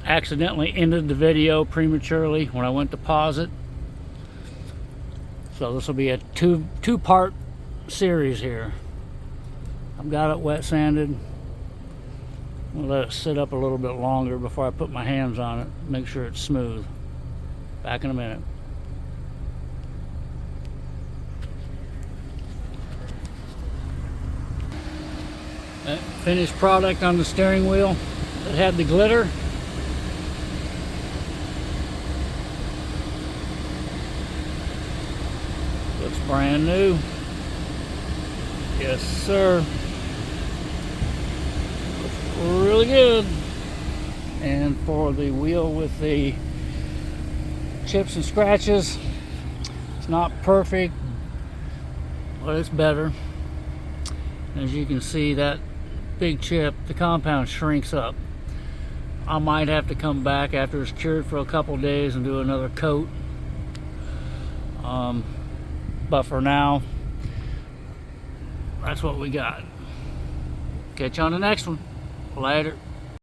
accidentally ended the video prematurely when I went to pause it. So this will be a two-part series here. I've got it wet sanded. I'm gonna let it sit up a little bit longer before I put my hands on it. Make sure it's smooth. Back in a minute. That finished product on the steering wheel that had the glitter. Looks brand new. Yes, sir. Looks really good. And for the wheel with the chips and scratches, it's not perfect, but it's better. As you can see, that big chip, the compound shrinks up. I might have to come back after it's cured for a couple days and do another coat. But for now, that's what we got. Catch you on the next one. Later.